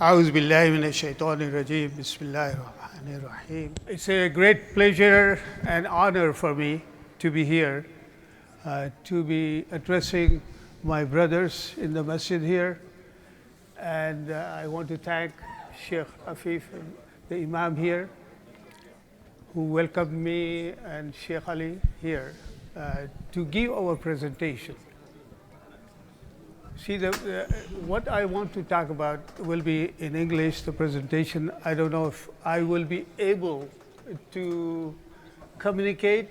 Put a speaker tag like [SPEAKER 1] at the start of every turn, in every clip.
[SPEAKER 1] أعوذ بالله من الشيطان الرجيم بسم الله الرحمن الرحيم. It's a great pleasure and honor for me to be here, to be addressing my brothers in the masjid here. And I want to thank Sheikh Afif, the Imam here, who welcomed me, and Sheikh Ali here to give our presentation. See, what I want to talk about will be in English, the presentation. I don't know if I will be able to communicate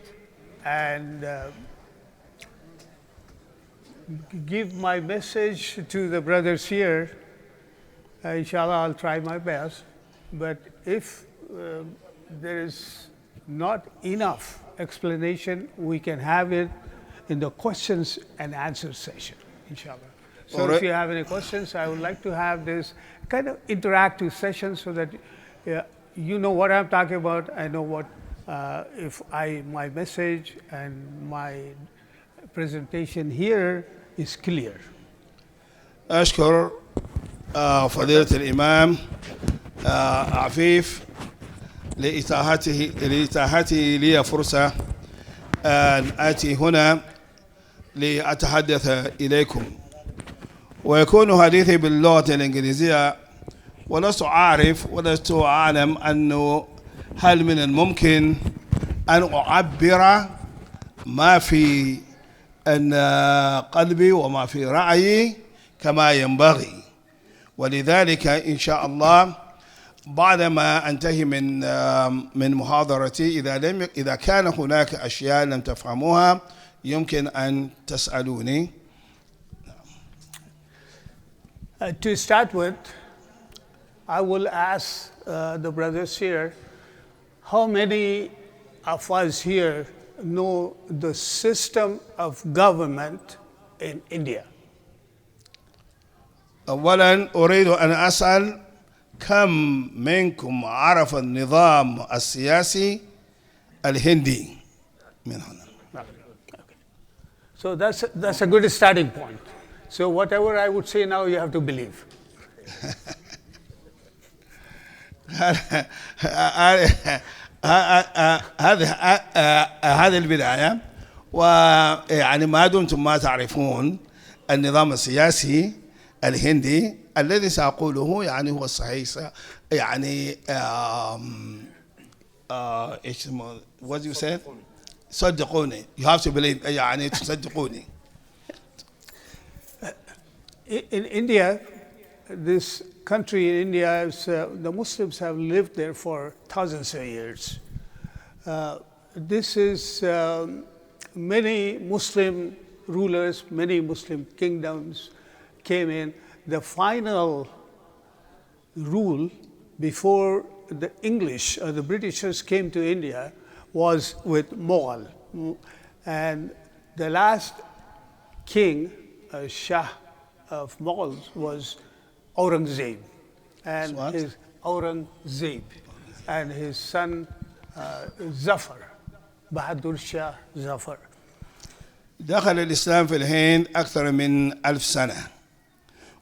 [SPEAKER 1] and give my message to the brothers here. Inshallah, I'll try my best. But if there is not enough explanation, we can have it in the questions and answers session, inshallah. So if you have any questions, I would like to have this kind of interactive session so that you know what I'm talking about. I know what, my message and my presentation here is clear.
[SPEAKER 2] أشكر فضيلة الإمام عفيف لإتاحته لي فرصة أن آتي هنا لأتحدث إليكم، ويكون حديثي باللغة الإنجليزية، ولست أعلم أنه هل من الممكن أن أعبر ما في قلبي وما في رأيي كما ينبغي. ولذلك إن شاء الله بعدما أنتهي من محاضرتي، إذا كان هناك أشياء لم تفهموها يمكن أن تسألوني.
[SPEAKER 1] To start with, I will ask the brothers here, how many of us here know the system of government in India?
[SPEAKER 2] أولا أريد أن أسأل كم منكم عرف النظام السياسي الهندي من هنا؟
[SPEAKER 1] Okay. So that's a good starting point. So whatever I would say now, you have to believe.
[SPEAKER 2] هذه البداية، ويعني ما دمتم ما تعرفون النظام السياسي الهندي الذي سأقوله يعني هو الصحيح، يعني ايش what you said؟ صدقوني. You have to believe، يعني تصدقوني.
[SPEAKER 1] In India, this country in India, the Muslims have lived there for thousands of years. This is many Muslim rulers, many Muslim kingdoms came in. The final rule before the English or the Britishers came to India was with Mughal. And the last king, Shah of Mughals, was Aurangzeb, and his Aurangzeb, and his son Zafar, Bahadur Shah Zafar.
[SPEAKER 2] دخل الإسلام في الهند أكثر من 1000 سنة،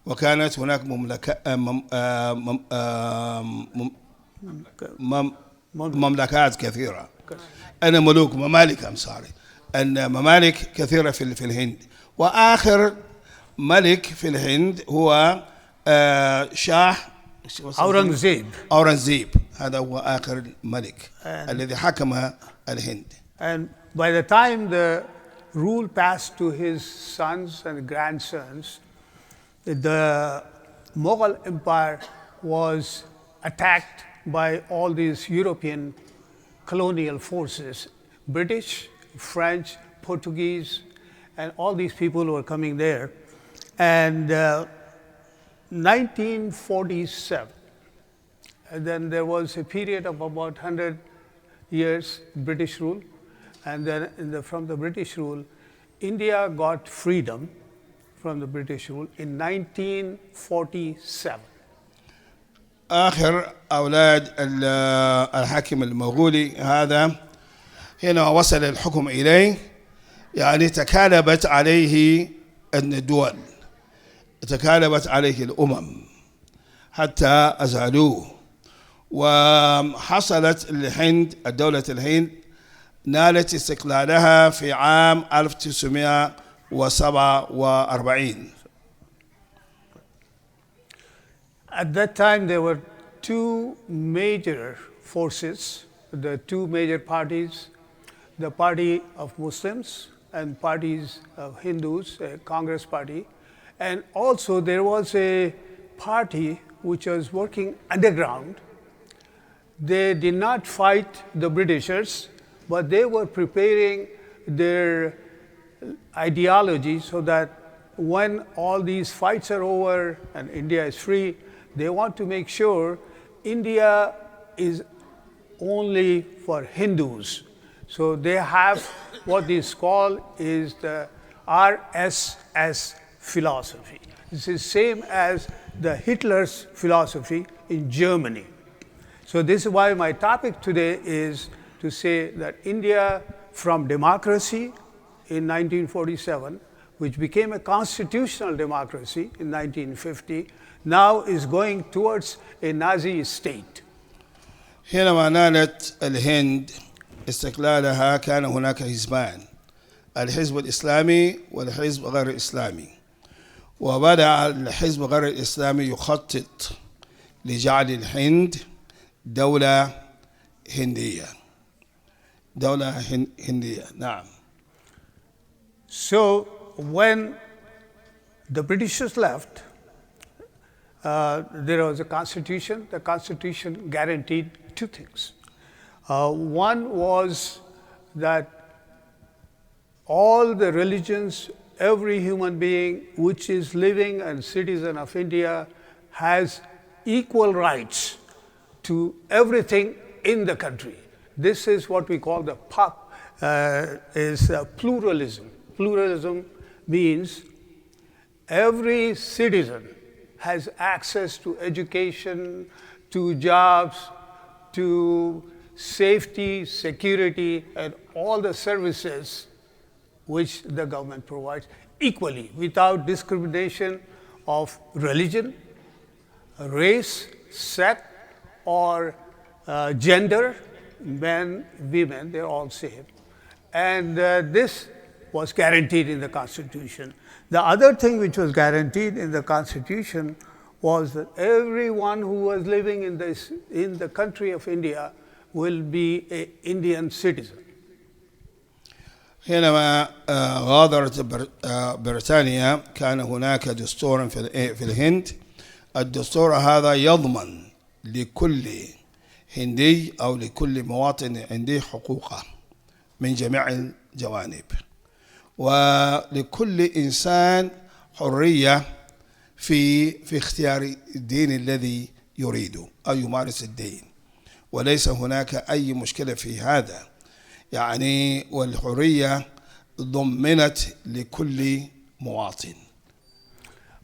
[SPEAKER 2] وكانت هناك مملكات كثيرة، أن ملوك ممالك أن ممالك كثيرة في الهند. وآخر ملك في الهند هو شاه أورنغزيب. هذا هو آخر ملك الذي حكم الهند.
[SPEAKER 1] And by the time the rule passed to his sons and grandsons, the Mughal Empire was attacked by all these European colonial forces, British, French, Portuguese, and all these people were coming there. And 1947, and then there was a period of about 100 years British rule, and then from the British rule, India got freedom from the British rule in 1947.
[SPEAKER 2] آخر أولاد الحاكم المغولي هذا حين وصل الحكم إليه، يعني تكالبت عليه الدول، تكالبت عليه الأمم. حتى أزالوه. وحصلت الهند، الدولة الهند نالت استقلالها في عام 1947.
[SPEAKER 1] At that time, there were two major forces, the two major parties, the party of Muslims and parties of Hindus, a Congress party. And also there was a party which was working underground. They did not fight the Britishers, but they were preparing their ideology so that when all these fights are over and India is free, they want to make sure India is only for Hindus. So they have what is called is the RSS philosophy. This is same as the Hitler's philosophy in Germany. So this is why my topic today is to say that India from democracy in 1947, which became a constitutional democracy in 1950, now is going towards a Nazi state.
[SPEAKER 2] حينما نالت الهند استقلالها كان هناك حزبان، الحزب الإسلامي والحزب غير الإسلامي. وبدأ الحزب غير الإسلامي يخطط لجعل الهند دولة هندية. دولة هندية، نعم.
[SPEAKER 1] So when the Britishers left, there was a constitution. The constitution guaranteed two things. One was that all the religions, every human being which is living and citizen of India has equal rights to everything in the country. This is what we call the pluralism. Pluralism means every citizen has access to education, to jobs, to safety, security, and all the services which the government provides equally, without discrimination of religion, race, sex, or gender, men, women, they're all same. And this was guaranteed in the Constitution. The other thing which was guaranteed in the Constitution was that everyone who was living in the country of India will be an Indian citizen.
[SPEAKER 2] حينما غادرت بريطانيا كان هناك دستور في الهند. الدستور هذا يضمن لكل هندي أو لكل مواطن هندي حقوقه من جميع الجوانب، ولكل إنسان حرية في اختيار الدين الذي يريده أو يمارس الدين، وليس هناك أي مشكلة في هذا. يعني والحرية ضمنت لكل مواطن.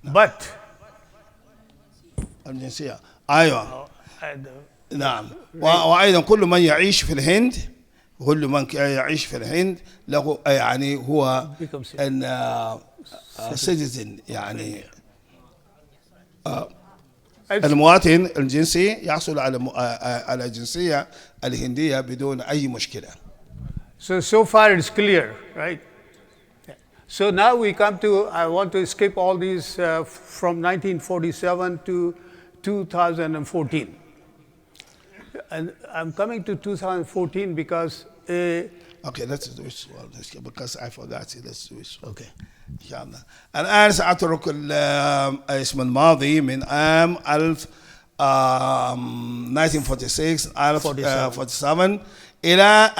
[SPEAKER 1] But
[SPEAKER 2] الجنسية أيوة نعم. وأيضا كل من يعيش في الهند، كل من يعيش في الهند له يعني هو أن citizen، يعني المواطن الجنسي يحصل على الجنسية الهندية بدون أي مشكلة.
[SPEAKER 1] So far it's clear, right? So now we come to, I want to skip all these from 1947 to 2014. And I'm coming to 2014 because
[SPEAKER 2] Okay, let's do it because I forgot it. Let's do it. Okay. إن شاء الله. الآن سأترك الاسم الماضي من عام 1946 إلى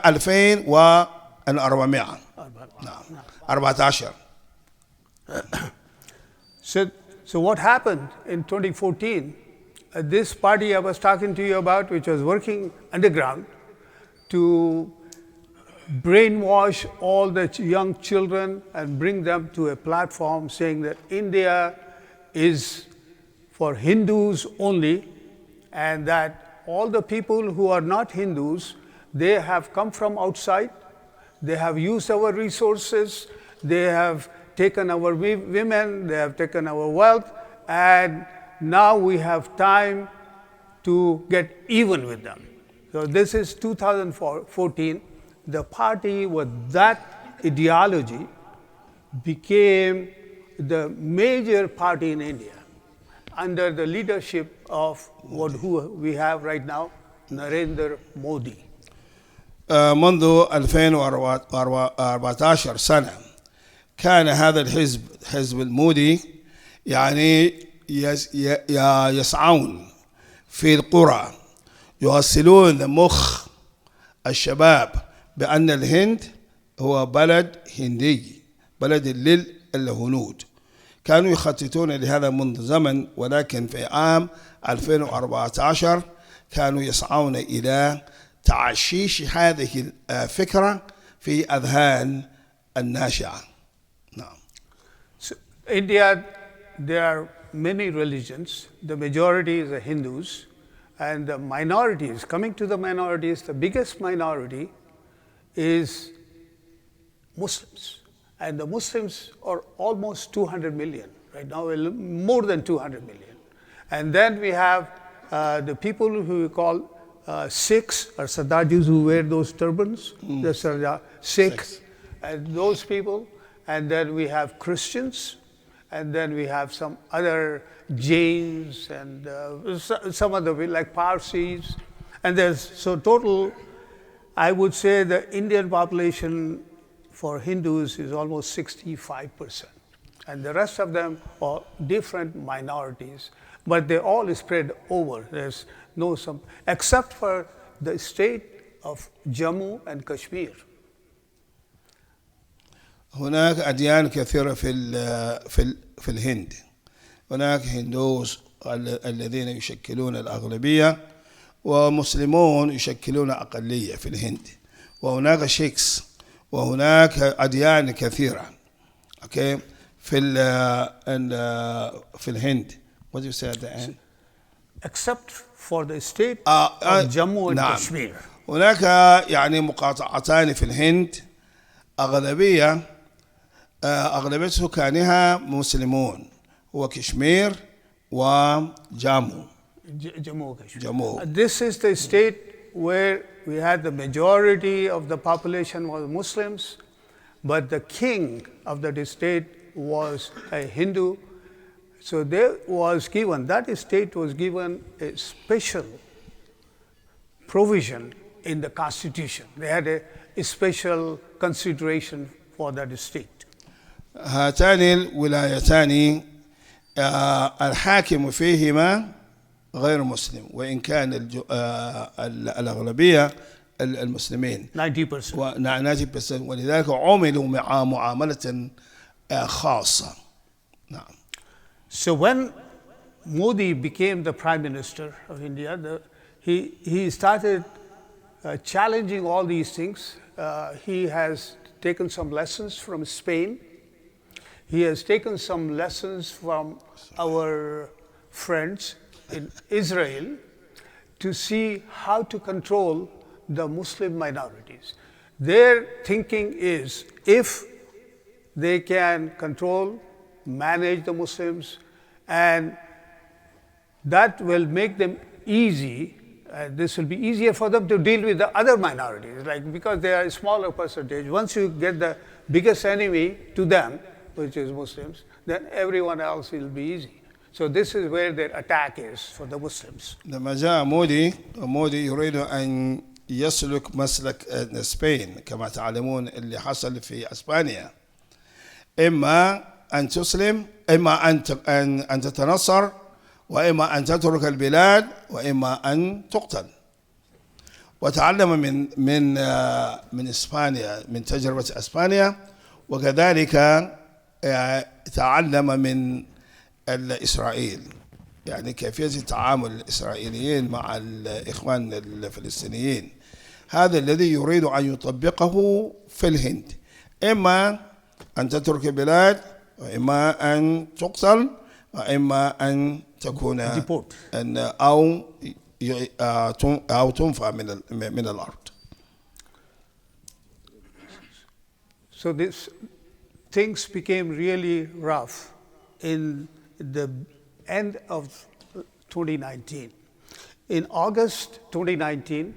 [SPEAKER 2] 2400. نعم 14.
[SPEAKER 1] So what happened in 2014? This party I was talking to you about, which was working underground to brainwash all the young children and bring them to a platform saying that India is for Hindus only, and that all the people who are not Hindus, they have come from outside, they have used our resources, they have taken our women, they have taken our wealth, and now we have time to get even with them. So this is 2014. The party with that ideology became the major party in India under the leadership of who we have right now, Narendra Modi.
[SPEAKER 2] منذ 2014 سنة كان هذا الحزب حزب المودي يعني يسعون في القرى يغسلون مخ الشباب بأن الهند هو بلد هندي بلد للهنود كانوا يخططون لهذا منذ زمن ولكن في عام 2014 كانوا يسعون إلى تعشيش هذه الفكرة في أذهان الناشئة. نعم.
[SPEAKER 1] So India, there are many religions. The majority is the Hindus, and the minorities. Coming to the minorities, the biggest minority is Muslims, and the Muslims are almost 200 million right now, more than 200 million. And then we have the people who we call Sikhs or Sardajis who wear those turbans, the Sardar Sikhs, and those people. And then we have Christians, and then we have some other Jains and some other like Parsis. And there's so total, I would say the Indian population for Hindus is almost 65%. And the rest of them are different minorities, but they all spread over. There's no some, except for the state of Jammu and Kashmir.
[SPEAKER 2] هناك أديان كثيرة في الهند. هناك هندوس الذين يشكلون الأغلبية ومسلمون يشكلون أقلية في الهند وهناك شيكس وهناك أديان كثيرة. Okay. في الهند. What do you say at the end?
[SPEAKER 1] Except for the state of Jammu and
[SPEAKER 2] نعم.
[SPEAKER 1] Kashmir.
[SPEAKER 2] هناك يعني مقاطعتان في الهند أغلبية سكانها مسلمون هو كشمير وجامو.
[SPEAKER 1] جمو. This is the state where we had the majority of the population was Muslims, but the king of that state was a Hindu. So there was given, that state was given a special provision in the constitution. They had a special consideration for that state.
[SPEAKER 2] هاتان الولايتان الحاكم فيهما غير مسلم وإن كان الأغلبية المسلمين
[SPEAKER 1] 90%.
[SPEAKER 2] 90% ولذلك عملوا مع معاملة خاصة. نعم.
[SPEAKER 1] So when Modi became the Prime Minister of India, he started challenging all these things. He has taken some lessons from Spain. He has taken some lessons from our friends in Israel to see how to control the Muslim minorities. Their thinking is if they can control, manage the Muslims, and that will make them easy. This will be easier for them to deal with the other minorities, like because they are a smaller percentage. Once you get the biggest enemy to them, which is Muslims, then everyone else will be easy. So this is where their attack is for the Muslims.
[SPEAKER 2] لما جاء مودي يريد أن يسلك مسلك اسبين كما تعلمون اللي حصل في اسبانيا إما أن تسلم إما أن تتنصر وإما أن تترك البلاد وإما أن تقتل. وتعلم من إسبانيا من تجربة إسبانيا وكذلك تعلم من إسرائيل يعني كيفية تعامل الإسرائيليين مع الإخوان الفلسطينيين. هذا الذي يريد أن يطبقه في الهند إما أن تترك البلاد وإما أن تقتل وإما أن تكون أو تنفى من الأرض.
[SPEAKER 1] So things became really rough in the end of 2019. In August 2019,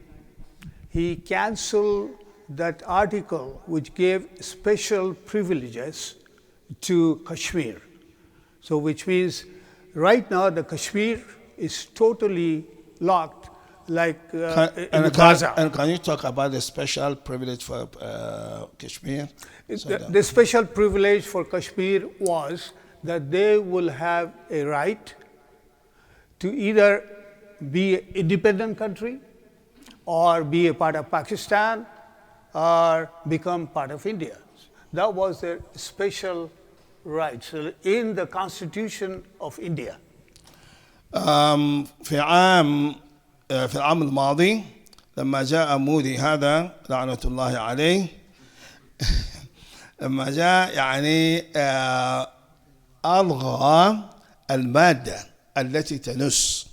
[SPEAKER 1] he canceled that article which gave special privileges to Kashmir. So which means right now the Kashmir is totally locked like in Gaza.
[SPEAKER 2] And can you talk about the special privilege for Kashmir?
[SPEAKER 1] The special privilege for Kashmir was that they will have a right to either be an independent country or be a part of Pakistan or become part of India. That was their special rights in the Constitution of India.
[SPEAKER 2] في العام الماضي لما جاء مودي هذا لعنة الله عليه لما جاء يعني ألغى المادة التي تنص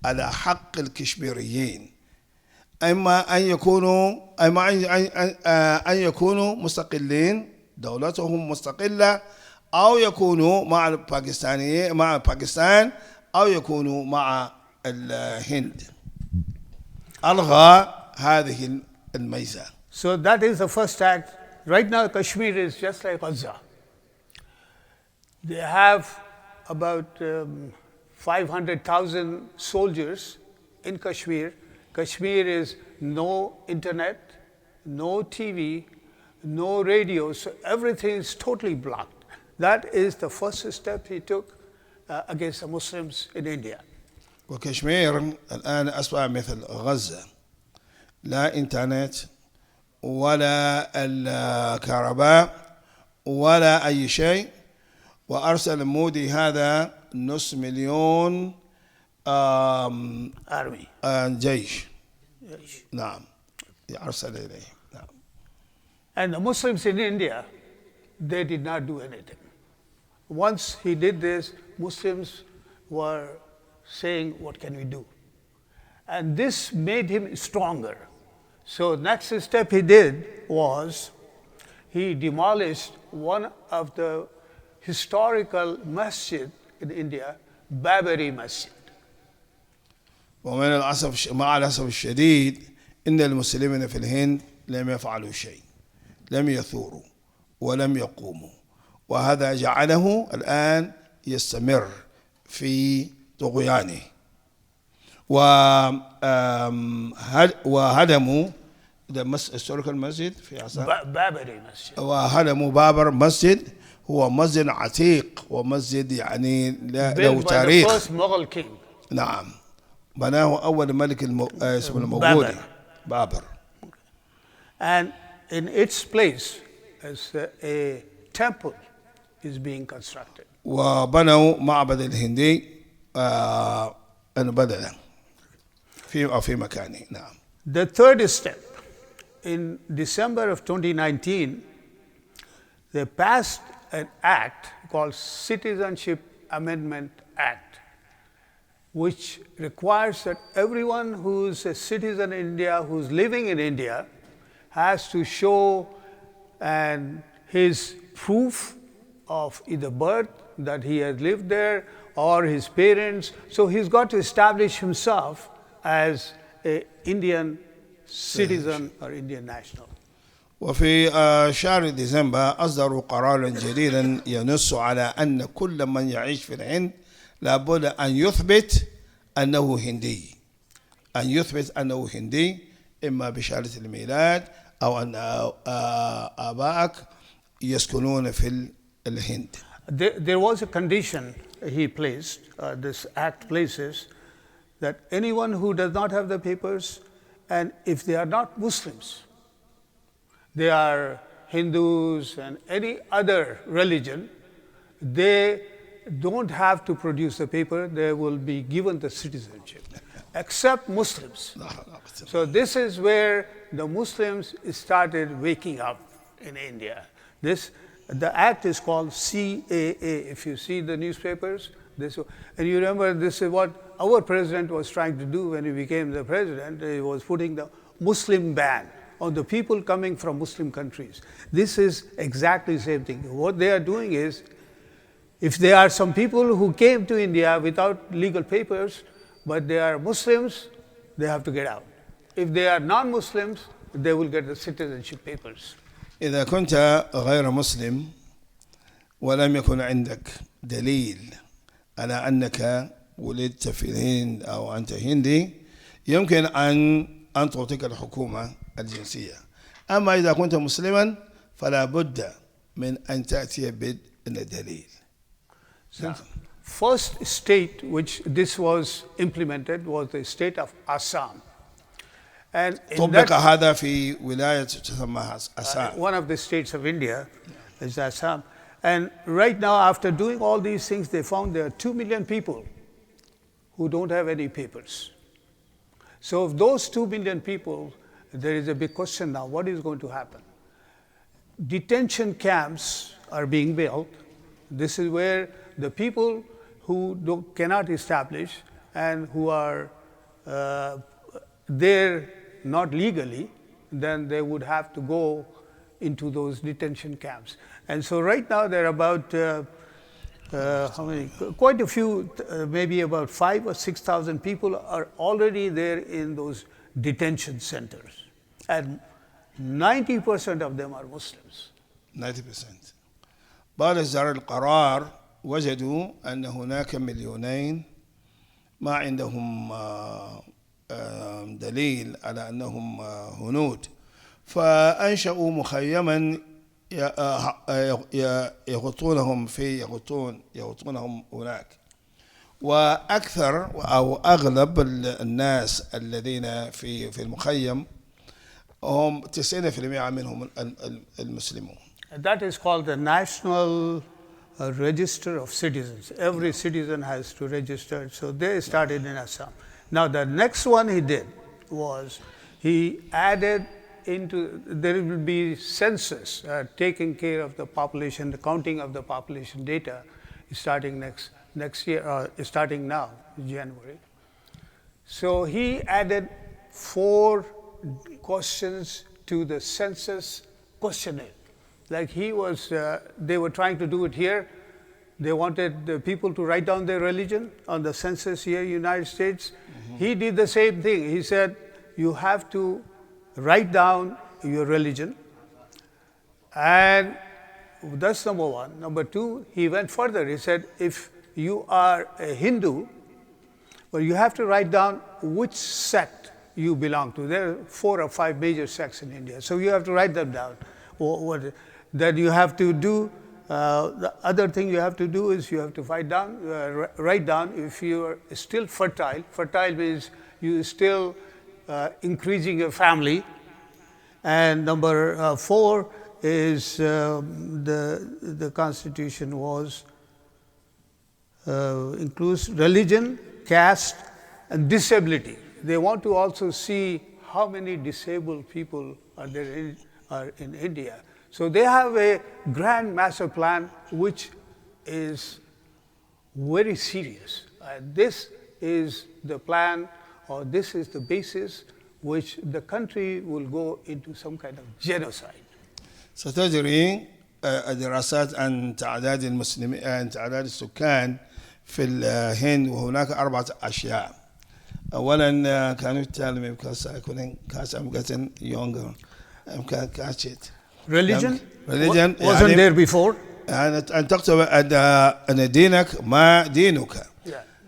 [SPEAKER 2] على حق الكشميريين إما أن يكونوا مستقلين دولتهم مستقلة أو يكونوا مع الباكستانيين مع باكستان أو يكونوا مع الهند ألغى هذه الميزة.
[SPEAKER 1] So that is the first act. Right now Kashmir is just like Gaza. They have about 500,000 soldiers in Kashmir. Kashmir is no internet, no TV, no radio, so everything is totally blocked. That is the first step he took against the Muslims in India.
[SPEAKER 2] وكشمير الآن أصبح مثل غزة لا إنترنت ولا الكهرباء ولا أي شيء وأرسل مودي هذا نص مليون جيش نعم أرسل إليه نعم.
[SPEAKER 1] And the Muslims in India, they did not do anything. Once he did this, Muslims were saying, what can we do? And this made him stronger. So next step he did was he demolished one of the historical masjid in India, Babari Masjid.
[SPEAKER 2] ومن الأسف مع الأسف الشديد إن المسلمين في الهند لم يفعلوا شيء لم يثوروا ولم يقوموا وهذا جعله الآن يستمر في طغيانه وهدموا historical مسجد في
[SPEAKER 1] بابري مسجد
[SPEAKER 2] وهدموا بابر مسجد هو مسجد عتيق ومسجد يعني له تاريخ. نعم بناه أول ملك اسمه الموغولي بابر.
[SPEAKER 1] And in its place as a temple is being constructed.
[SPEAKER 2] وبنوا معبد الهندي بدلا في مكانه. نعم.
[SPEAKER 1] The third step, in December of 2019, they passed an act called Citizenship Amendment Act, which requires that everyone who's a citizen in India, who's living in India, has to show his proof of either birth, that he has lived there, or his parents. So he's got to establish himself as an Indian citizen or Indian national.
[SPEAKER 2] وفي شهر ديسمبر أصدروا قرارا جديدا ينص على أن كل من يعيش في الهند لابد أن يثبت أنه هندي إما بشهادة الميلاد أو أن آبائك يسكنون في الهند.
[SPEAKER 1] There was a condition he placed, this act places, that anyone who does not have the papers, and if they are not Muslims, they are Hindus and any other religion, they don't have to produce the paper, they will be given the citizenship, except Muslims. So this is where the Muslims started waking up in India. The act is called CAA. If you see the newspapers, and you remember this is what our president was trying to do when he became the president. He was putting the Muslim ban on the people coming from Muslim countries. This is exactly the same thing. What they are doing is If there are some people who came to India without legal papers, but they are Muslims, they have to get out. If they are non-Muslims, they will get the citizenship papers.
[SPEAKER 2] إذا كنت غير مسلم ولم يكن عندك دليل على أنك ولدت في الهند أو أنت هندي يمكن أن تعطيك الحكومة الجنسية. أما إذا كنت مسلما فلا بد من أن تأتي بالدليل.
[SPEAKER 1] First state which this was implemented was the state of Assam. And
[SPEAKER 2] طبق هذا في ولاية تسمى أسام.
[SPEAKER 1] One of the states of India is Assam. And right now, after doing all these things, they found there are 2 million people who don't have any papers. So of those 2 million people, there is a big question now, what is going to happen? Detention camps are being built. This is where the people who cannot establish and who are there not legally, then they would have to go into those detention camps. And so right now there are about how many? Quite a few, maybe about 5,000 or 6,000 people are already there in those detention centers, and 90% of them are Muslims.
[SPEAKER 2] 90%. بعد إصدار القرار وجدوا أن هناك 2,000,000 ما عندهم دليل على أنهم هنود، فأنشأوا مخيما يغطونهم هناك. وأكثر أو أغلب الناس الذين في المخيم هم 90% منهم المسلمون.
[SPEAKER 1] That is called the National Register of Citizens. Every citizen has to register. So they started in Assam. Now the next one he did was he added into, there will be census taking care of the population, the counting of the population data starting next year, starting now, January. So he added 4 questions to the census questionnaire. Like he was, they were trying to do it here. They wanted the people to write down their religion on the census here in the United States. He did the same thing. He said, you have to write down your religion. And that's number one. Number two, he went further. He said, if you are a Hindu, well, you have to write down which sect you belong to. There are 4 or 5 major sects in India. So you have to write them down. That you have to do, the other thing you have to do is you have to write down if you are still fertile. Fertile means you still increasing your family. And number 4 is the Constitution was includes religion, caste, and disability. They want to also see how many disabled people are there in India. So they have a grand master plan which is very serious. This is the plan, or this is the basis which the country will go into some kind of genocide.
[SPEAKER 2] ستجري دراسات عن تعداد المسلمين، عن تعداد السكان في الهند، وهناك 4 أشياء. أولا كانوا يتعلموا بكاسة يكونون كاسة مقتن يونغر كاشيت.
[SPEAKER 1] Religion
[SPEAKER 2] wasn't
[SPEAKER 1] يعني there before.
[SPEAKER 2] يعني أن تكتب أن دينك ما دينك.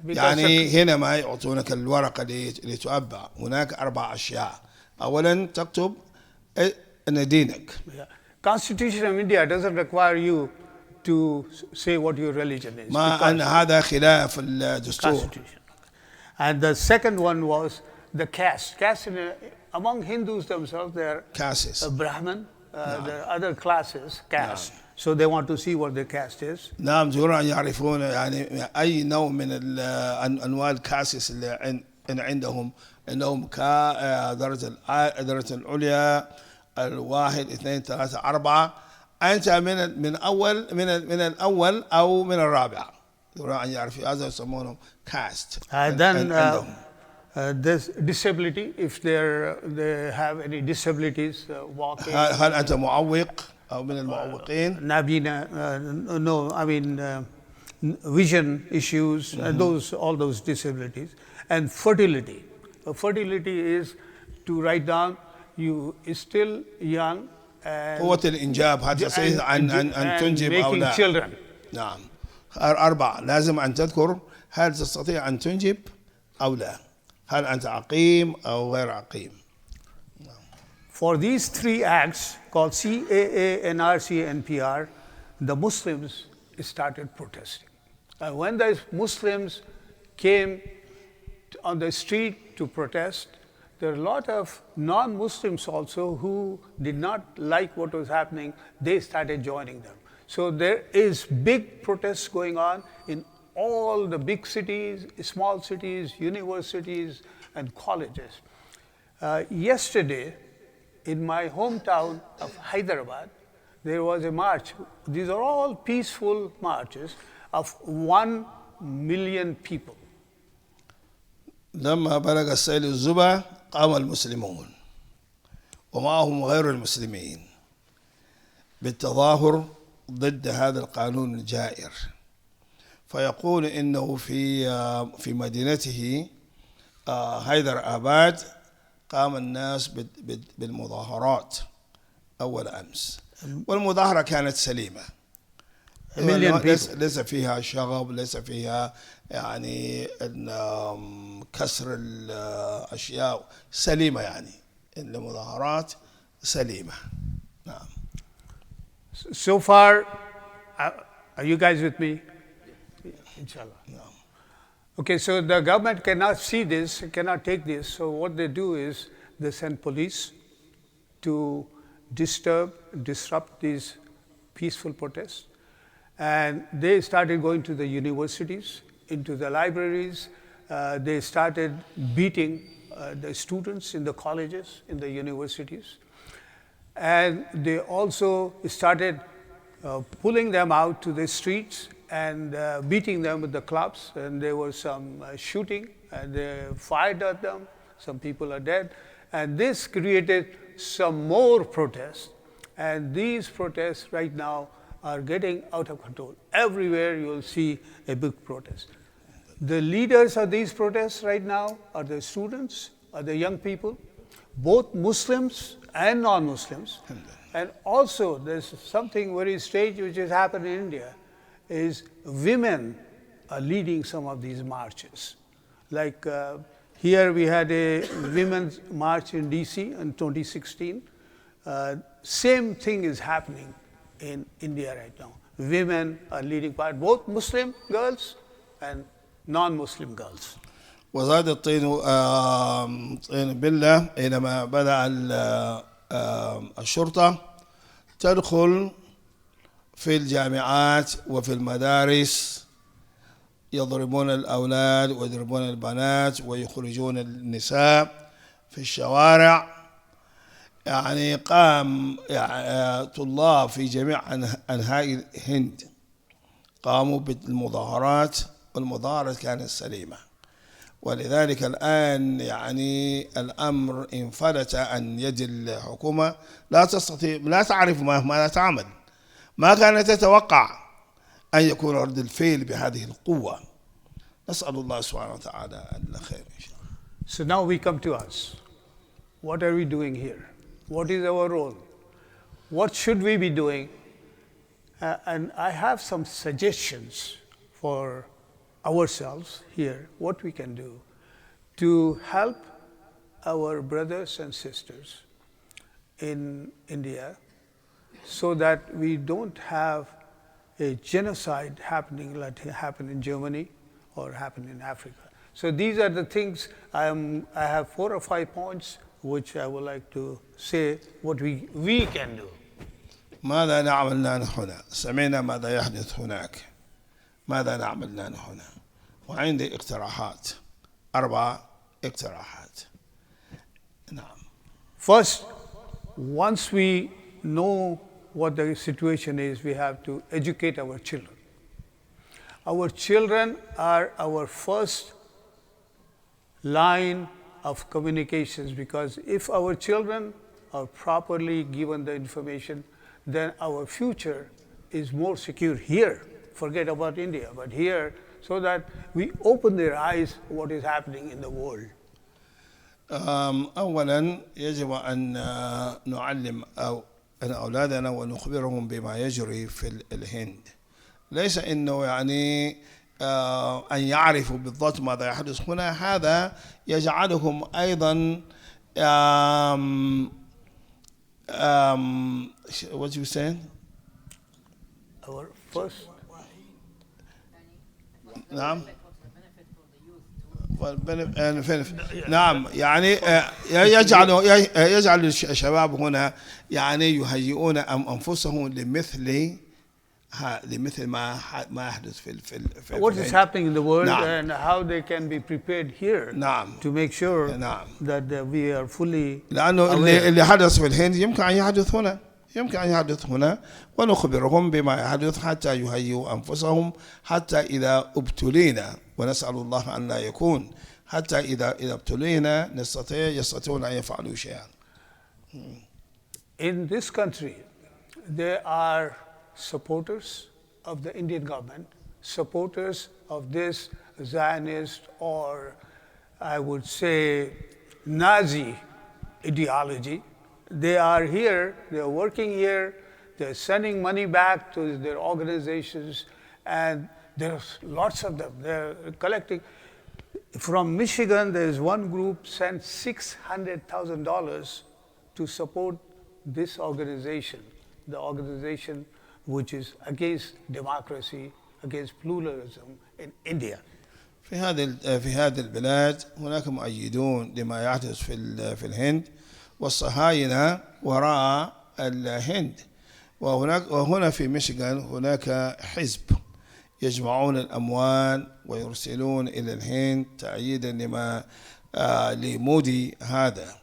[SPEAKER 2] يعني هنا ما يعطونك الورقة لتؤبع. هناك 4 أشياء. أولا تكتب أن دينك.
[SPEAKER 1] Constitution of India doesn't require you to say what your religion is.
[SPEAKER 2] ما أن هذا خلاف الدستور.
[SPEAKER 1] And the second one was the caste. Caste among Hindus themselves, they are Brahmin, there are other classes, caste. So they want to see what their caste is.
[SPEAKER 2] نعم ضروري أن يعرفون يعني أي نوع من أنواع الكاسس اللي عندهم، أنهم كدرجة العليا 1 2 3 4. أنت من الأول أو من الرابع. ضروري أن يعرف هذا يسمونه caste.
[SPEAKER 1] And then this disability, if they have any disabilities, walking.
[SPEAKER 2] هل أنت معوق أو من المعوقين؟
[SPEAKER 1] No, I mean vision issues, and all those disabilities, and fertility. Fertility is to write down you is still young and
[SPEAKER 2] قوة الإنجاب هذا صحيح أن تنجب أو
[SPEAKER 1] making
[SPEAKER 2] لا.
[SPEAKER 1] children.
[SPEAKER 2] نعم. 4 لازم أن تذكر هل تستطيع أن تنجب أو لا، هل أنت عقيم أو غير عقيم.
[SPEAKER 1] For these 3 acts called CAA, NRC, and PR, the Muslims started protesting. And when the Muslims came on the street to protest, there are a lot of non-Muslims also who did not like what was happening. They started joining them. So there is big protests going on in all the big cities, small cities, universities, and colleges. Yesterday, in my hometown of Hyderabad, there was a march. These are all peaceful marches of 1 million people.
[SPEAKER 2] لما بلغ السيل الزبا قام المسلمون ومعهم غير المسلمين بالتظاهر ضد هذا القانون الجائر، فيقول انه في مدينته حيدر آباد قام الناس بالمظاهرات اول امس، والمظاهره كانت سليمه. ليس فيها شغب، ليس فيها يعني كسر الاشياء، سليمه يعني المظاهرات سليمه. نعم.
[SPEAKER 1] So far, are you guys with me? Inshallah.
[SPEAKER 2] نعم.
[SPEAKER 1] Okay, so the government cannot see this, cannot take this. So what they do is they send police to disrupt these peaceful protests. And they started going to the universities, into the libraries. They started beating the students in the colleges, in the universities. And they also started pulling them out to the streets and beating them with the clubs. And there was some shooting, and they fired at them. Some people are dead. And this created some more protests. And these protests right now are getting out of control. Everywhere you will see a big protest. The leaders of these protests right now are the students, are the young people, both Muslims and non-Muslims. And also there's something very strange which has happened in India, is women are leading some of these marches. Like here we had a women's march in DC in 2016. Same thing is happening in India right now. Women are leading part, both Muslim girls and non-Muslim girls.
[SPEAKER 2] وزاد الطين طين بلة حينما بدأ الشرطة تدخل في الجامعات وفي المدارس، يضربون الأولاد ويضربون البنات ويخرجون النساء في الشوارع. يعني قام طلاب في جميع أنحاء الهند قاموا بالمظاهرات، والمظاهرات كانت سليمة. ولذلك الآن يعني الأمر انفلت عن يد الحكومة، لا تستطيع، لا تعرف ماذا تعمل. ما كانت تتوقع أن يكون رد الفعل بهذه القوة. نسأل الله سبحانه وتعالى الخير إن شاء الله.
[SPEAKER 1] So now we come to us. What are we doing here? What is our role? What should we be doing? And I have some suggestions for ourselves here, what we can do to help our brothers and sisters in India so that we don't have a genocide happening like it happened in Germany or happened in Africa. So these are the things I have 4 or 5 points which I would like to say what we can do.
[SPEAKER 2] ماذا نعمل نحن هنا؟ سمعنا ماذا يحدث هناك. ماذا نعمل نحن هنا؟ وعندي اقتراحات، 4 اقتراحات. نعم.
[SPEAKER 1] First, once we know what the situation is, we have to educate our children. Our children are our first line of communications, because if our children are properly given the information, then our future is more secure here forget about India. But here, so that we open their eyes what is happening in the world.
[SPEAKER 2] أولا يجب أن نعلم أولادنا ونخبرهم بما يجري في الهند. ليس إنه يعني أن يعرفوا بالضبط ماذا يحدث هنا. هذا يجعلهم أيضا what you saying?
[SPEAKER 1] Our first
[SPEAKER 2] نعم نعم يعني يجعل الشباب هنا يعني يهيئون أنفسهم لمثل ما يحدث في
[SPEAKER 1] what is happening in the world
[SPEAKER 2] نعم.
[SPEAKER 1] and how they can be prepared here
[SPEAKER 2] نعم.
[SPEAKER 1] to make sure
[SPEAKER 2] نعم.
[SPEAKER 1] that we are fully
[SPEAKER 2] لأنه
[SPEAKER 1] aware.
[SPEAKER 2] اللي حدث في الهند يمكن أن يحدث هنا ونخبرهم بما يحدث حتى يهيئوا أنفسهم حتى إذا ابتلينا، ونسأل الله أن لا يكون، حتى إذا ابتلينا يستطيعون أن يفعلوا شيئا.
[SPEAKER 1] In this country, there are supporters of the Indian government, supporters of this Zionist or I would say Nazi ideology. They are here, they are working here, they're sending money back to their organizations, and there's lots of them. They're collecting. From Michigan, there's one group sent $600,000 to support this organization, the organization which is against democracy, against pluralism in India.
[SPEAKER 2] في هذه البلاد هناك مؤيدون لما يحدث في الهند، والصهاينة وراء الهند. وهنا في ميشيغان هناك حزب يجمعون الأموال ويرسلون إلى الهند تأييدا لمودي هذا.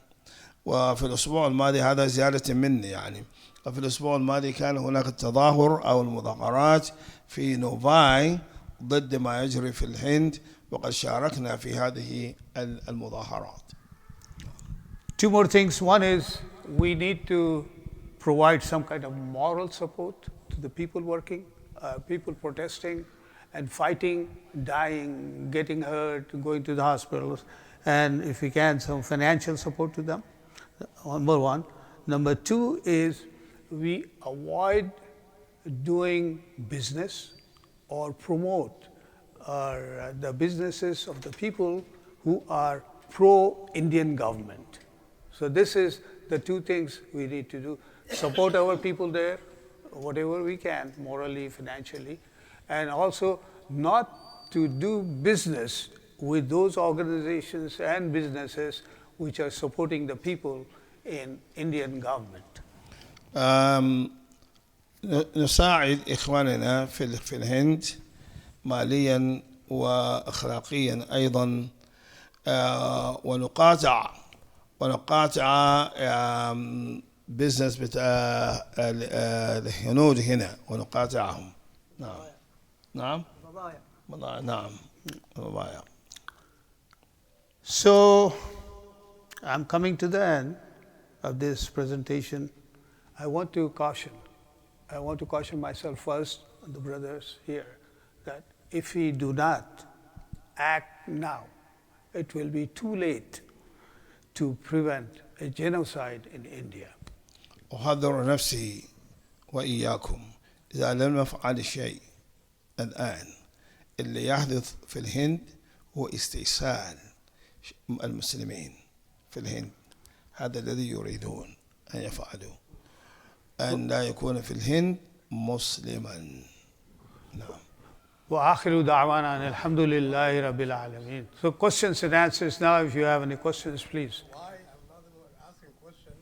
[SPEAKER 2] وفي الأسبوع الماضي، هذا زيادة مني يعني، وفي الأسبوع الماضي كان هناك التظاهر أو المظاهرات في نوفاي ضد ما يجري في الهند، وقد شاركنا في هذه المظاهرات.
[SPEAKER 1] Two more things. One is we need to provide some kind of moral support to the people working, people protesting and fighting, dying, getting hurt, going to the hospitals, and if we can, some financial support to them. Number one. Number two is we avoid doing business or promote the businesses of the people who are pro-Indian government. So this is the two things we need to do. Support our people there, whatever we can, morally, financially, and also not to do business with those organizations and businesses which are supporting the people in Indian government.
[SPEAKER 2] نساعد إخواننا في الهند ماليا وأخلاقيا أيضا، ونقاطع بزنس بتاع الهنود هنا، ونقاطعهم. نعم بضائع.
[SPEAKER 1] So I'm coming to the end of this presentation. I want to caution myself first and the brothers here that if we do not act now, it will be too late to prevent a genocide in India.
[SPEAKER 2] أحذر نفسي وإياكم إذا لم نفعل شيء الآن. اللي يحدث في الهند هو استئصال المسلمين في الهند. هذا الذي يريدون أن يفعلوا، أن لا يكون في الهند مسلما. نعم.
[SPEAKER 1] وآخر دعوانا أن الحمد لله رب العالمين. So questions and answers now. If you have any questions, please.
[SPEAKER 3] Why, I'm not asking a question,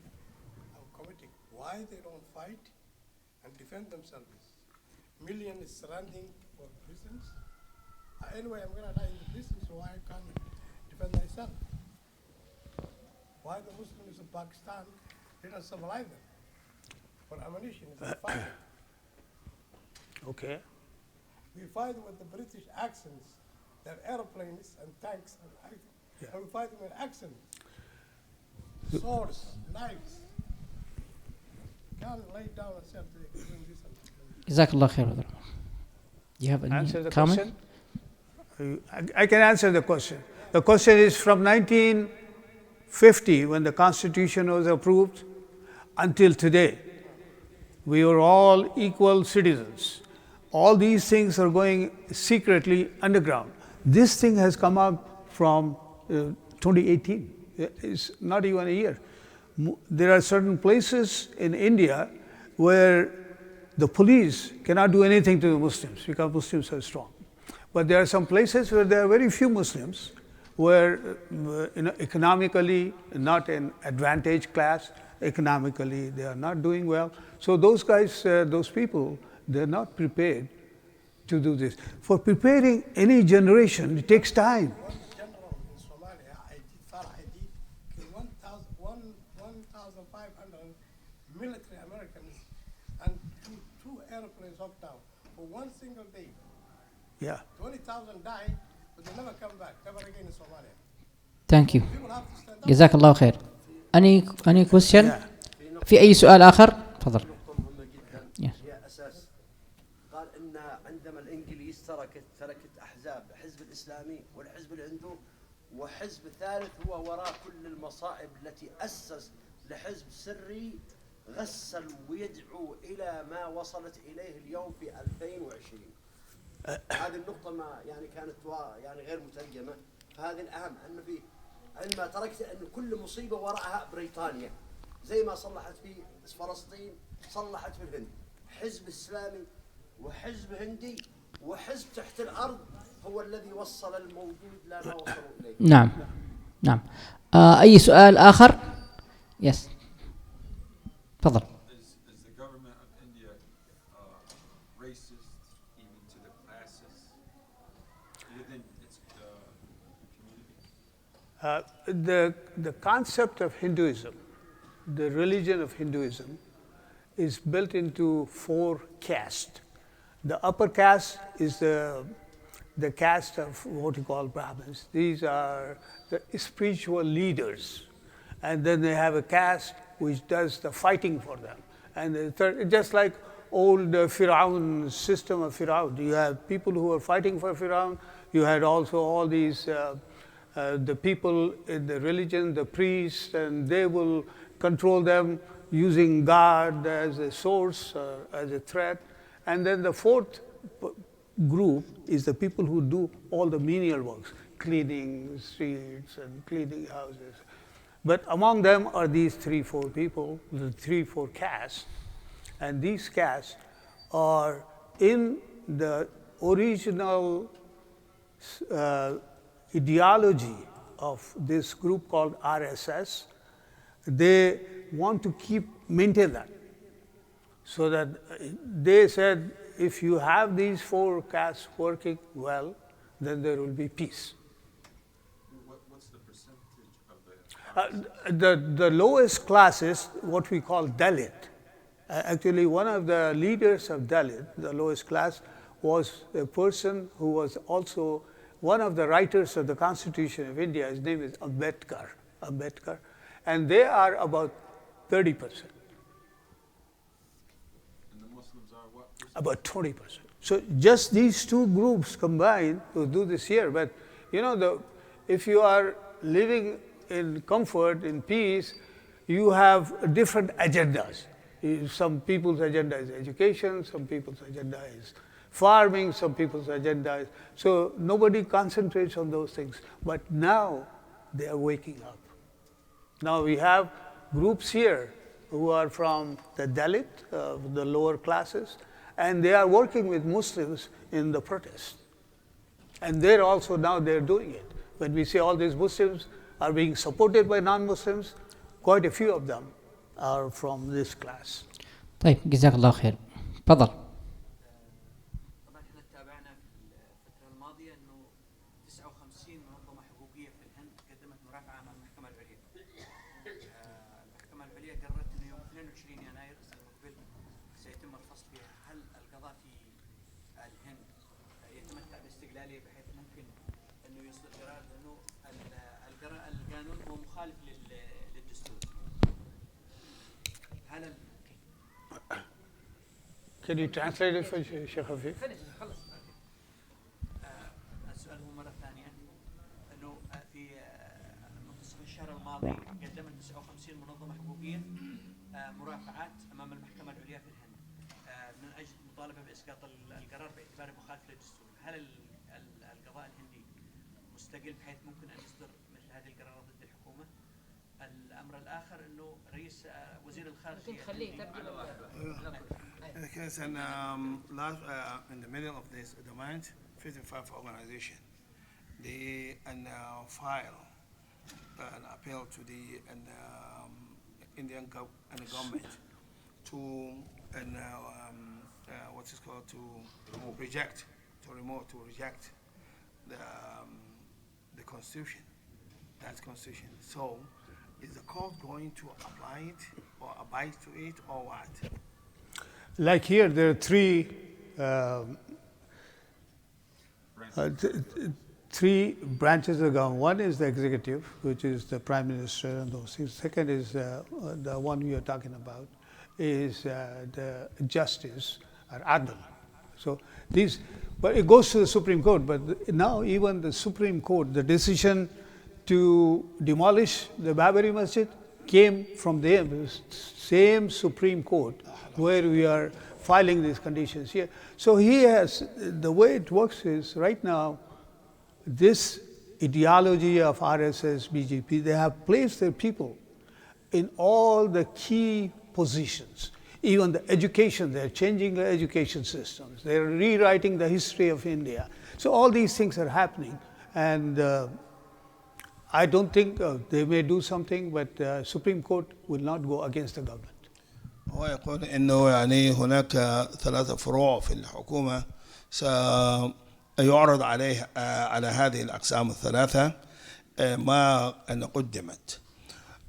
[SPEAKER 3] I'm commenting. Why they don't fight and defend themselves? Millions surrounding for prisons. Anyway, I'm going to die in the prison, so I can't defend myself. Why the Muslims of Pakistan didn't supply them for ammunition? It's a fight.
[SPEAKER 1] Okay.
[SPEAKER 3] We fight with the British accents, their airplanes and tanks, and we fight them with accents, swords, knives. Can't lay down and say, doing this and
[SPEAKER 4] جزاك الله خير. you have any
[SPEAKER 1] Answer the
[SPEAKER 4] comment?
[SPEAKER 1] question? I can answer the question. The question is from 1950, when the Constitution was approved, until today, we are all equal citizens. All these things are going secretly underground. This thing has come out from 2018. It's not even a year. There are certain places in India where the police cannot do anything to the Muslims because Muslims are strong. But there are some places where there are very few Muslims, where economically not an advantaged class, economically they are not doing well. So those guys, those people, they're not prepared to do this. For preparing any generation, it takes time.
[SPEAKER 3] One general in Somalia, I did 1,500 military Americans and two airplanes knocked down for one single day.
[SPEAKER 1] Yeah.
[SPEAKER 3] 20,000 died, but they never come back, never again in Somalia.
[SPEAKER 4] Thank you.
[SPEAKER 3] People have to stand up.
[SPEAKER 4] جزاك الله خير. any question؟
[SPEAKER 1] Yeah.
[SPEAKER 4] في أي سؤال آخر؟ تفضل.
[SPEAKER 5] نقطة مهمة جدا
[SPEAKER 4] Yes.
[SPEAKER 5] هي أساس قال إن عندما الإنجليز تركت أحزاب الحزب الإسلامي والحزب الهندو وحزب ثالث هو وراء كل المصائب التي أسس لحزب سري غسل ويدعو إلى ما وصلت إليه اليوم في 2020. هذه النقطة ما يعني كانت يعني غير مترجمة، فهذه الأهم أنه في عندما تركت أن كل مصيبة وراءها بريطانيا زي ما صلحت في فلسطين صلحت في الهند، حزب إسلامي وحزب هندي وحزب تحت الأرض هو الذي وصل الموجود لا ما وصلوا إليه.
[SPEAKER 4] نعم نعم. أي سؤال آخر؟ يس تفضل.
[SPEAKER 6] Is the government of India racist even to the classes within its community?
[SPEAKER 1] The concept of Hinduism, the religion of Hinduism, is built into 4 castes. The upper caste is the caste of what you call Brahmins. These are the spiritual leaders. And then they have a caste which does the fighting for them. And the third, just like old Firaun system of Firaun, you have people who are fighting for Firaun. You had also all these the people in the religion, the priests, and they will control them using God as a source, as a threat. And then the 4th group is the people who do all the menial works, cleaning streets and cleaning houses. But among them are these 3-4 people, the 3-4 castes. And these castes are in the original ideology of this group called RSS. They want to maintain that. So that they said, if you have these 4 castes working well, then there will be peace.
[SPEAKER 6] What's the percentage of the
[SPEAKER 1] The lowest class is what we call Dalit. Actually, one of the leaders of Dalit, the lowest class, was a person who was also one of the writers of the Constitution of India. His name is Ambedkar. And they are about 30%.
[SPEAKER 6] and the Muslims are what?
[SPEAKER 1] About 20%. So just these 2 groups combined will do this here. But you know, if you are living in comfort, in peace, you have different agendas. Some people's agenda is education, some people's agenda is farming, some people's agenda is... So nobody concentrates on those things. But now they are waking up. Now we have groups here who are from the Dalit, the lower classes, and they are working with Muslims in the protest. And they're also now they're doing it. When we see all these Muslims are being supported by non-Muslims, quite a few of them are from this class.
[SPEAKER 4] طيب جزاك الله خير. تفضل.
[SPEAKER 7] طبعا احنا تابعنا في الفتره الماضيه انه 59 منظمه حقوقيه في الهند قدمت مرافعه امام المحكمه العليا. المحكمه العليا قررت انه يوم 22 يناير السنه المقبل سيتم الفصل فيها. هل القضاء في الهند يتمتع باستقلاليه بحيث ممكن انه يصدر قرار انه القانون هو مخالف للدستور؟ هل
[SPEAKER 1] Can you translate it for Sheikh Hafiz?
[SPEAKER 7] الشهر الماضي قدمت 59 منظمة حقوقية مرافعات أمام المحكمة العليا في الهند من أجل مطالبة بإسقاط القرار باعتباره مخالف للدستور. هل القضاء الهندي مستقل بحيث ممكن أن يصدر مثل هذه القرارات ضد الحكومة؟ الأمر الآخر أنه رئيس وزير الخارجية
[SPEAKER 2] Because in the middle of this demand, 55 organization, they file an appeal to the Indian government to what is called to reject the constitution. That's constitution. So, is the court going to apply it or abide to it or what?
[SPEAKER 1] Like here, there are three branches of government. One is the executive, which is the prime minister and those things. Second is the one you are talking about, is the justice or adl. So these, but it goes to the Supreme Court. But now even the Supreme Court, the decision to demolish the Babari Masjid came from the same Supreme Court where we are filing these conditions here. So he has, the way it works is right now, this ideology of RSS, BJP, they have placed their people in all the key positions. Even the education, they're changing the education systems. They're rewriting the history of India. So all these things are happening. And I don't think they may do something, but Supreme Court will not go against the government.
[SPEAKER 2] هو يقول انه يعني هناك ثلاثة فروع في الحكومة سيعرض عليه على هذه الأقسام الثلاثة ما أن قدمت،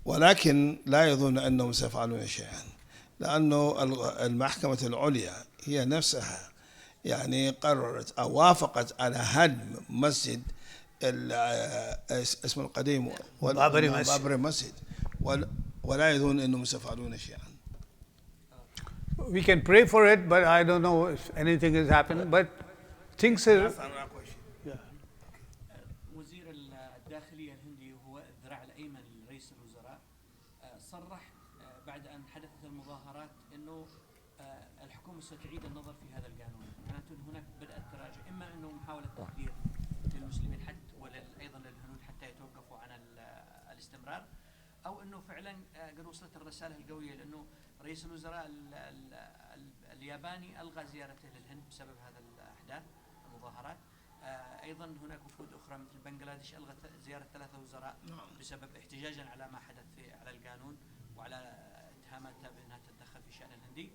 [SPEAKER 2] ولكن لا يظن أنهم سيفعلون شيئا، لأنه المحكمة العليا هي نفسها يعني قررت أو وافقت على هدم مسجد اسمه القديم بابري مسجد، ولا يظن أنهم سيفعلون شيئا.
[SPEAKER 1] We can pray for it, but I don't know if anything has happened. But things are. Yeah.
[SPEAKER 7] وزير الداخلية الهندي وهو الذراع الأيمن لرئيس الوزراء صرح بعد أن حدثت المظاهرات أنه الحكومة ستعيد النظر في هذا القانون. معناته هناك بدأت تراجع، إما أنه محاولة تخدير للمسلمين حتى وأيضا للهنود حتى يتوقفوا عن الاستمرار، أو أنه فعلا قد وصلت الرسالة القوية، لأنه رئيس الوزراء الياباني ألغى زيارته للهند بسبب هذا الأحداث المظاهرات. أيضا هناك وفود أخرى مثل بنغلاديش ألغت زيارة 3 وزراء بسبب احتجاجا على ما حدث على القانون وعلى اتهاماتها بأنها تتدخل في شأن الهندي.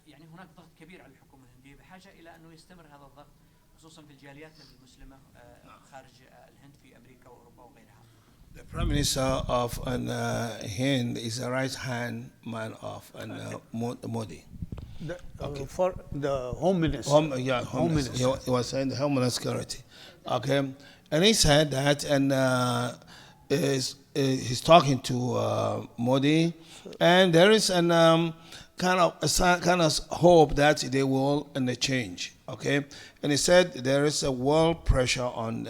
[SPEAKER 7] يعني هناك ضغط كبير على الحكومة الهندية بحاجة إلى أنه يستمر هذا الضغط، خصوصا في الجاليات المسلمة خارج الهند في أمريكا وأوروبا وغيرها.
[SPEAKER 2] The Prime Minister of Hind is a right-hand man of Modi.
[SPEAKER 1] For the Home Minister.
[SPEAKER 2] Home Minister. He was saying the Homeland Security. Okay, and he said that, and he's talking to Modi, and there is an kind of hope that they will change. Okay, and he said there is a world pressure on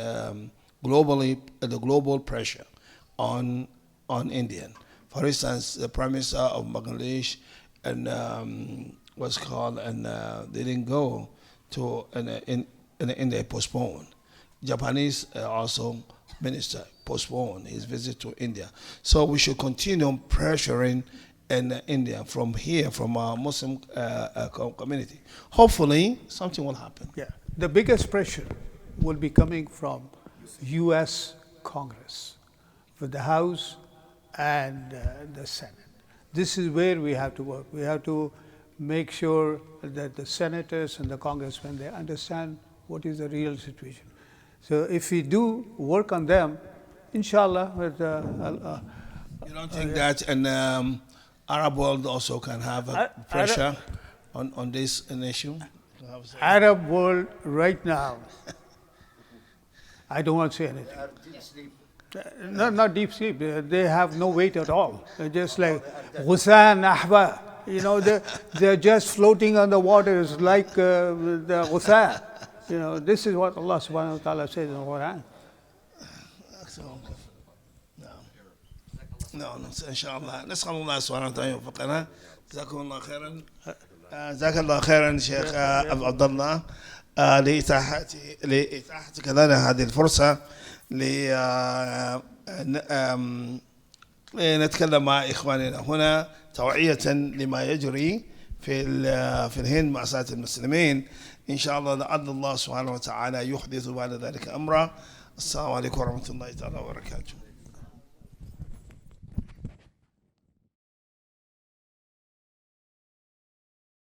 [SPEAKER 2] globally, the global pressure on Indian. For instance, the Prime Minister of Bangladesh and what's called, and they didn't go to, in India postponed. Japanese also minister postponed his visit to India. So we should continue pressuring in India from here, from our Muslim community. Hopefully, something will happen.
[SPEAKER 1] Yeah, the biggest pressure will be coming from U.S. Congress, with the House and the Senate. This is where we have to work. We have to make sure that the senators and the congressmen, they understand what is the real situation. So if we do work on them, inshallah.
[SPEAKER 2] You don't think that an Arab world also can have a pressure on this issue?
[SPEAKER 1] Arab world right now, I don't want to say anything.
[SPEAKER 5] Deep sleep.
[SPEAKER 1] No, not deep sleep. They have no weight at all. They're just like Ghusan, Ahba. You know, they're just floating on the waters like the Ghusan. You know, this is what Allah subhanahu wa ta'ala says in the Quran.
[SPEAKER 2] So, no. نعم إن شاء الله. نسأل الله سبحانه وتعالى يوفقنا. جزاكم الله خيرا. جزاك الله خيرا شيخ أبو عبد الله لإتاحتك لنا هذه الفرصة لنتكلم مع إخواننا هنا توعية لما يجري في الهند مأساة المسلمين. إن شاء الله لعل الله سبحانه وتعالى يحدث بعد ذلك أمرا. السلام عليكم ورحمة الله تعالى وبركاته.